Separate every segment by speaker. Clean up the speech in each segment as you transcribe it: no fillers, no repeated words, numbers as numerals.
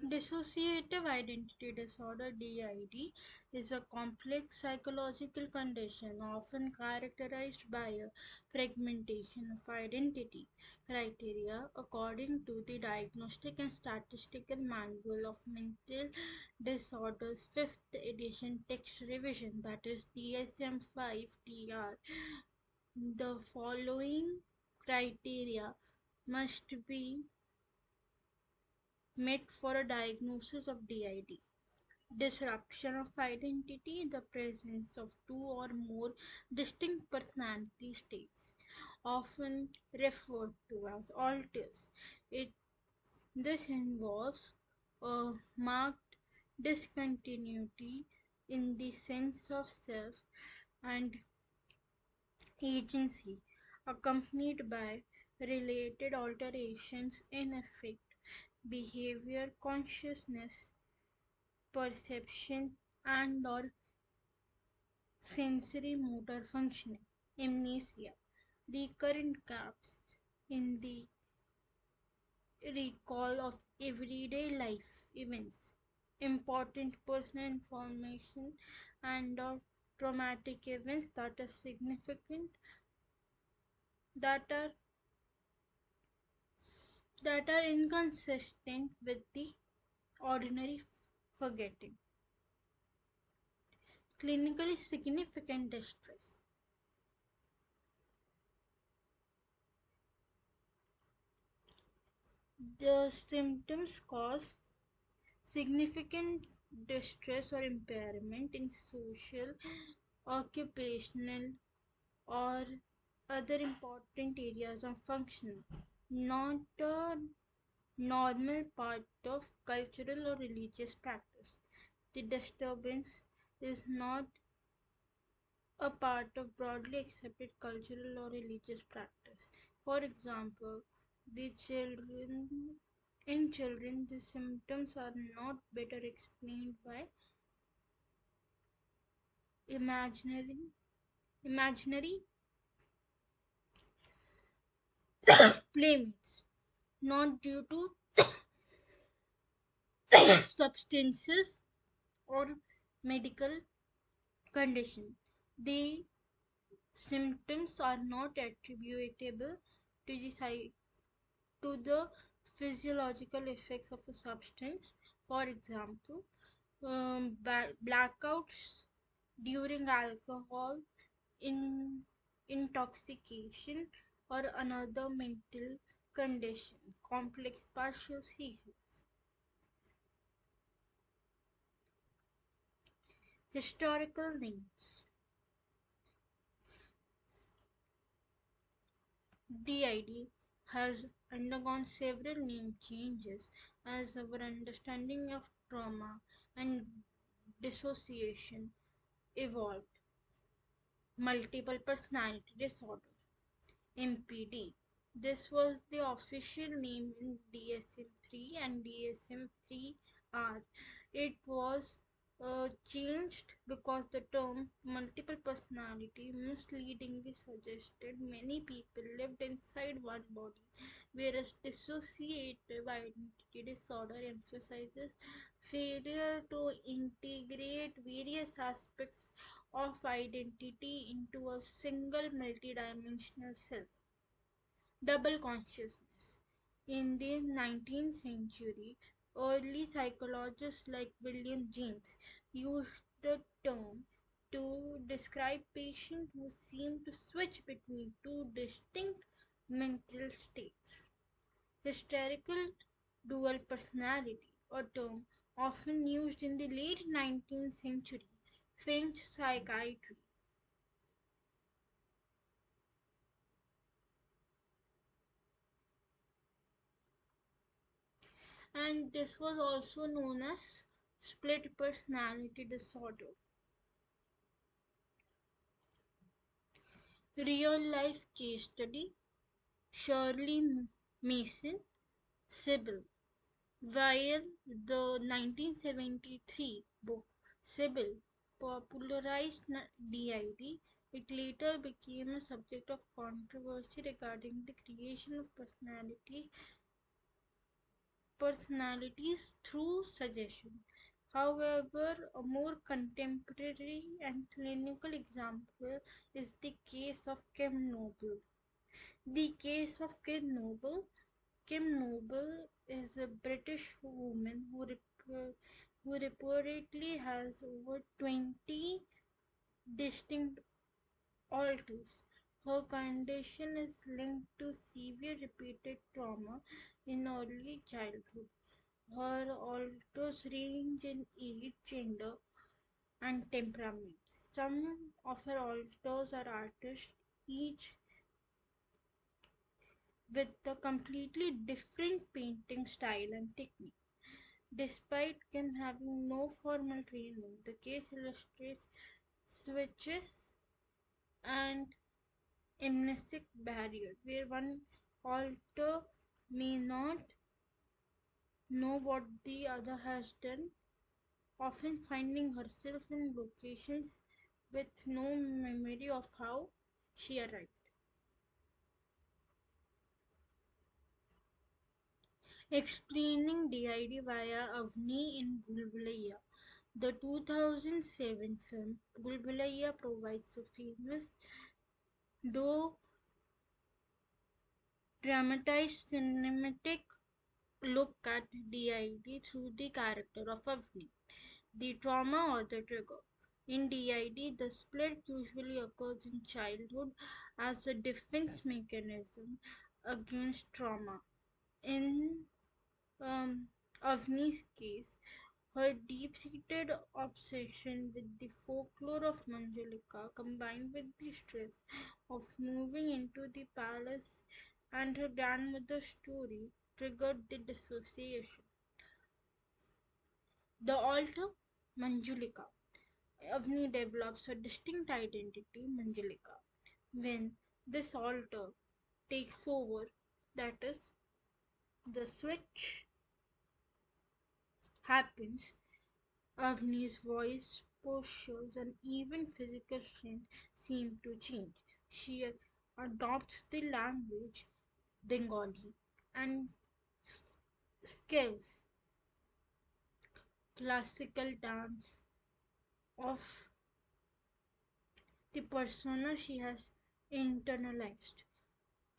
Speaker 1: Dissociative identity disorder (DID) is a complex psychological condition often characterized by a fragmentation of identity criteria according to the Diagnostic and Statistical Manual of Mental Disorders 5th edition text revision, that is DSM-5 TR. The following criteria must be met for a diagnosis of DID: disruption of identity, the presence of two or more distinct personality states, often referred to as alters. It, this involves a marked discontinuity in the sense of self and agency, accompanied by related alterations in affect, behavior, consciousness, perception, and/or sensory motor functioning. Amnesia, recurrent gaps in the recall of everyday life events, important personal information, and/or traumatic events that are significant, that are inconsistent with the ordinary forgetting. Clinically significant distress. The symptoms cause significant distress or impairment in social, occupational, or other important areas of function, not a normal part of cultural or religious practice. The disturbance is not a part of broadly accepted cultural or religious practice. For example, the children in children the symptoms are not better explained by imaginary playmates, not due to substances or medical condition. The symptoms are not attributable to the physiological effects of a substance. For example, blackouts during alcohol in intoxication or another mental condition, complex partial seizures. Historical links. DID has undergone several name changes as our understanding of trauma and dissociation evolved. Multiple personality disorder (MPD). This was the official name in DSM-3 and DSM-3R. It was changed because the term multiple personality misleadingly suggested many people lived inside one body, whereas dissociative identity disorder emphasizes failure to integrate various aspects of identity into a single multidimensional self. Double consciousness. In the 19th century, early psychologists like William James used the term to describe patients who seem to switch between two distinct mental states. Hysterical dual personality, a term often used in the late 19th century French psychiatry. And this was also known as split personality disorder. Real life case study: Shirley Mason, Sybil. While the 1973 book Sybil popularized DID, it later became a subject of controversy regarding the creation of personality personalities through suggestion. However, a more contemporary and clinical example is the case of Kim Noble. The case of Kim Noble. Kim Noble is a British woman who reportedly has over 20 distinct alters. Her condition is linked to severe repeated trauma in early childhood. Her alters range in age, gender, and temperament. Some of her alters are artists, each with a completely different painting style and technique. Despite Kim having no formal training, the case illustrates switches and amnestic barrier, where one alter may not know what the other has done, often finding herself in locations with no memory of how she arrived. Explaining DID via Avni in Bhul the 2007 film Bhul provides a famous, though dramatized cinematic look at DID through the character of Avni, the trauma or the trigger. In DID, the split usually occurs in childhood as a defense mechanism against trauma. In Avni's case, her deep-seated obsession with the folklore of Manjulika, combined with the stress of moving into the palace and her grandmother's story, triggered the dissociation. The altar, Manjulika. Avni develops a distinct identity, Manjulika. When this altar takes over, that is, the switch happens, Avni's voice, postures, and even physical strength seem to change. She adopts the language Bengali and skills classical dance of the persona she has internalized.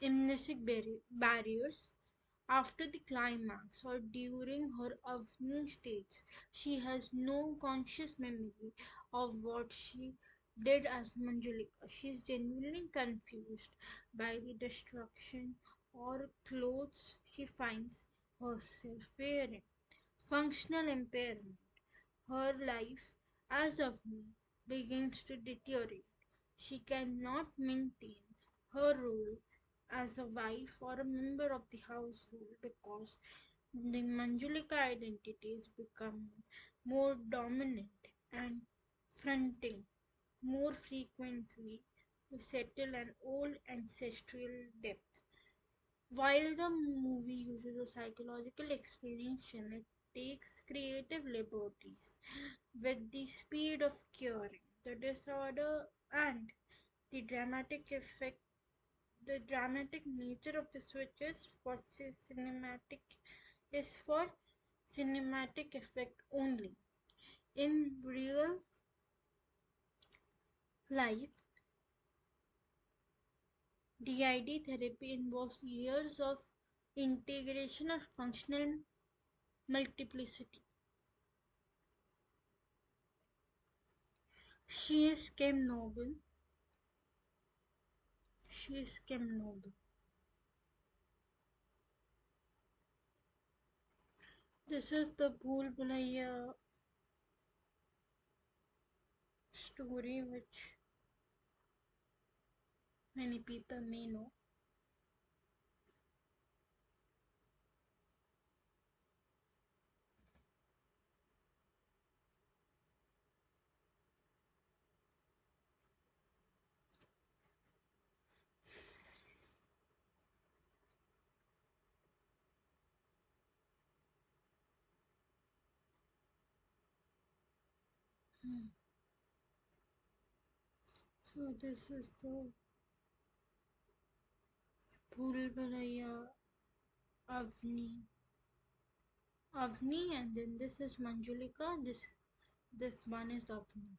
Speaker 1: Amnesic barriers. After the climax or during her Avni states, she has no conscious memory of what she did as Manjulika. She is genuinely confused by the destruction or clothes she finds herself wearing. Functional impairment. Her life as Avni begins to deteriorate. She cannot maintain her role as a wife or a member of the household because the Manjulika identity is becoming more dominant and fronting more frequently to settle an old ancestral depth. While the movie uses a psychological explanation, it takes creative liberties with the speed of curing the disorder and the dramatic effect. The dramatic nature of the switches for cinematic is for cinematic effect only. In real life, DID therapy involves years of integration of functional multiplicity. She is Kim Noble. She is Kim Noble. This is the Bhool Bhulaiya story which many people may know. Hmm. So this is the Bhool Bhulaiya Avni Avni, and then this is Manjulika. This one is Avni.